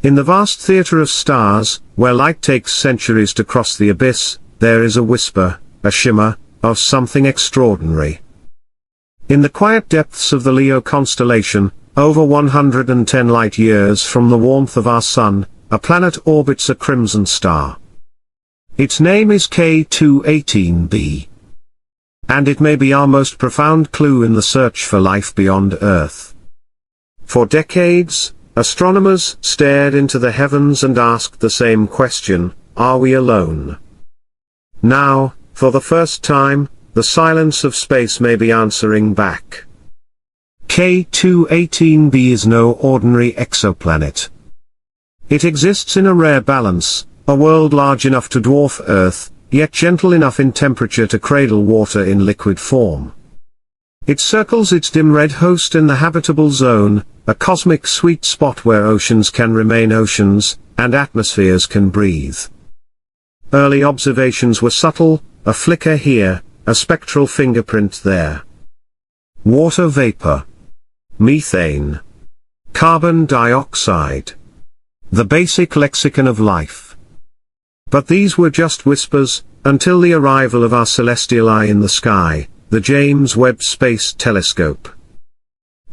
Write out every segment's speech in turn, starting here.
In the vast theater of stars, where light takes centuries to cross the abyss, there is a whisper, a shimmer, of something extraordinary. In the quiet depths of the Leo constellation, over 110 light-years from the warmth of our Sun, a planet orbits a crimson star. Its name is K2-18B. And it may be our most profound clue in the search for life beyond Earth. For decades, astronomers stared into the heavens and asked the same question: are we alone? Now, for the first time, the silence of space may be answering back. K2-18b is no ordinary exoplanet. It exists in a rare balance, a world large enough to dwarf Earth, yet gentle enough in temperature to cradle water in liquid form. It circles its dim red host in the habitable zone, a cosmic sweet spot where oceans can remain oceans, and atmospheres can breathe. Early observations were subtle, a flicker here, a spectral fingerprint there. Water vapor. Methane. Carbon dioxide. The basic lexicon of life. But these were just whispers, until the arrival of our celestial eye in the sky, the James Webb Space Telescope.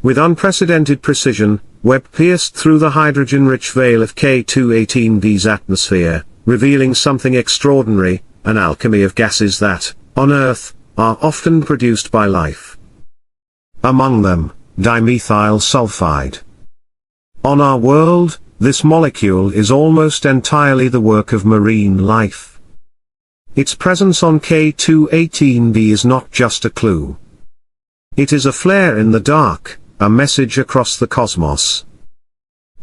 With unprecedented precision, Webb pierced through the hydrogen-rich veil of K2-18b's atmosphere, revealing something extraordinary, an alchemy of gases that, on Earth, are often produced by life. Among them, dimethyl sulfide. On our world, this molecule is almost entirely the work of marine life. Its presence on K2-18b is not just a clue. It is a flare in the dark, a message across the cosmos.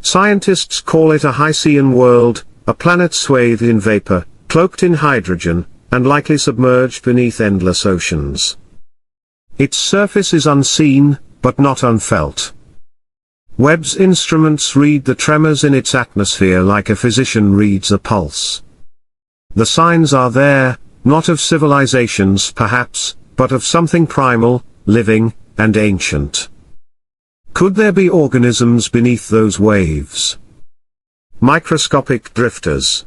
Scientists call it a Hycean world, a planet swathed in vapor, cloaked in hydrogen, and likely submerged beneath endless oceans. Its surface is unseen, but not unfelt. Webb's instruments read the tremors in its atmosphere like a physician reads a pulse. The signs are there, not of civilizations perhaps, but of something primal, living, and ancient. Could there be organisms beneath those waves? Microscopic drifters.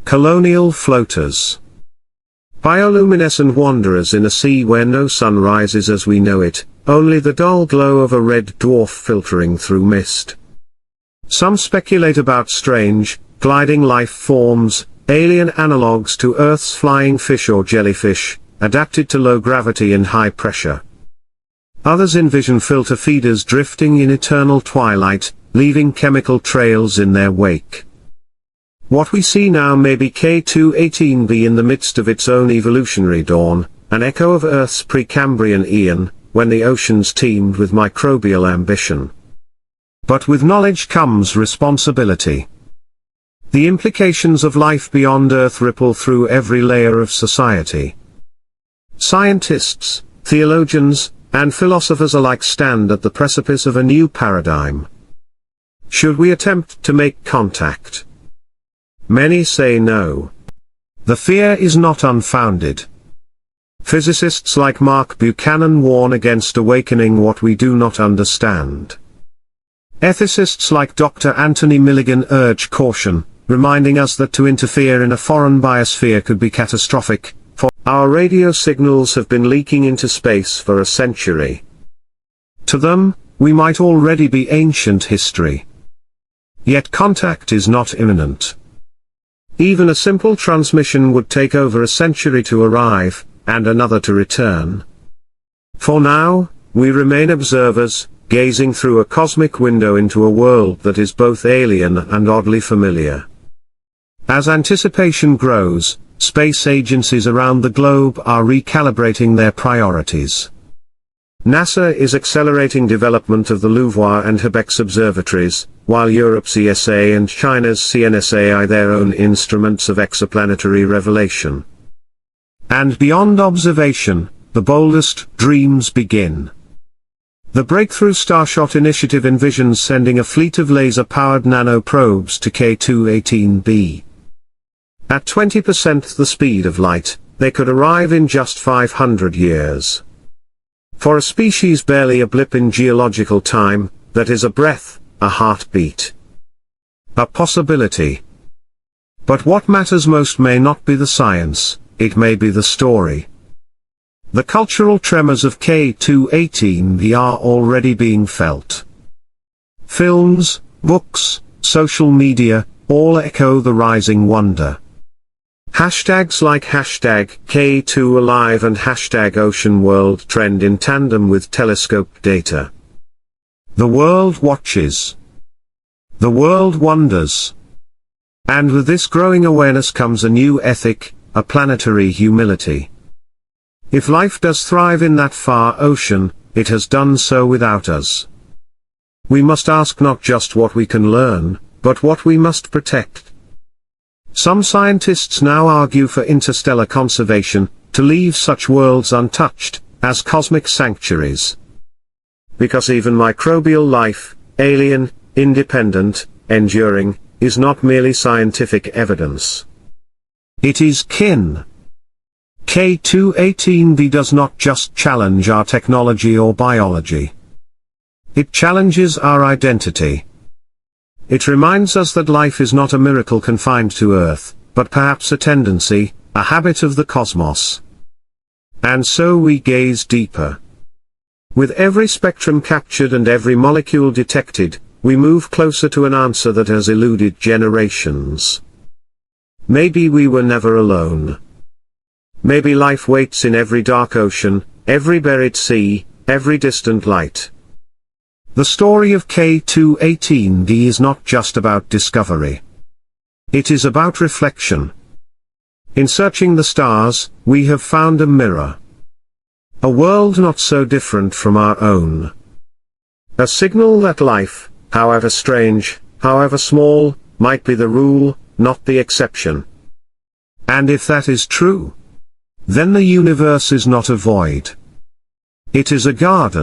Colonial floaters. Bioluminescent wanderers in a sea where no sun rises as we know it, only the dull glow of a red dwarf filtering through mist. Some speculate about strange, gliding life forms, alien analogues to Earth's flying fish or jellyfish, adapted to low gravity and high pressure. Others envision filter feeders drifting in eternal twilight, leaving chemical trails in their wake. What we see now may be K2-18b in the midst of its own evolutionary dawn, an echo of Earth's Precambrian eon, when the oceans teemed with microbial ambition. But with knowledge comes responsibility. The implications of life beyond Earth ripple through every layer of society. Scientists, theologians, and philosophers alike stand at the precipice of a new paradigm. Should we attempt to make contact? Many say no. The fear is not unfounded. Physicists like Mark Buchanan warn against awakening what we do not understand. Ethicists like Dr. Anthony Milligan urge caution, reminding us that to interfere in a foreign biosphere could be catastrophic, for our radio signals have been leaking into space for a century. To them, we might already be ancient history. Yet contact is not imminent. Even a simple transmission would take over a century to arrive, and another to return. For now, we remain observers, gazing through a cosmic window into a world that is both alien and oddly familiar. As anticipation grows, space agencies around the globe are recalibrating their priorities. NASA is accelerating development of the LUVOIR and HABEX observatories, while Europe's ESA and China's CNSA eye their own instruments of exoplanetary revelation. And beyond observation, the boldest dreams begin. The Breakthrough Starshot initiative envisions sending a fleet of laser-powered nanoprobes to K2-18b. At 20% the speed of light, they could arrive in just 500 years. For a species barely a blip in geological time, that is a breath, a heartbeat. a possibility. But what matters most may not be the science, it may be the story. The cultural tremors of K2-18B are already being felt. Films, books, social media, all echo the rising wonder. Hashtags like hashtag K2Alive and hashtag Ocean World trend in tandem with telescope data. The world watches. The world wonders. And with this growing awareness comes a new ethic, a planetary humility. If life does thrive in that far ocean, it has done so without us. We must ask not just what we can learn, but what we must protect. Some scientists now argue for interstellar conservation, to leave such worlds untouched, as cosmic sanctuaries. Because even microbial life, alien, independent, enduring, is not merely scientific evidence. It is kin. K2-18B does not just challenge our technology or biology. It challenges our identity. It reminds us that life is not a miracle confined to Earth, but perhaps a tendency, a habit of the cosmos. And so we gaze deeper. With every spectrum captured and every molecule detected, we move closer to an answer that has eluded generations. Maybe we were never alone. Maybe life waits in every dark ocean, every buried sea, every distant light. The story of K2-18B is not just about discovery. It is about reflection. In searching the stars, we have found a mirror. A world not so different from our own. A signal that life, however strange, however small, might be the rule, not the exception. And if that is true, then the universe is not a void. It is a garden.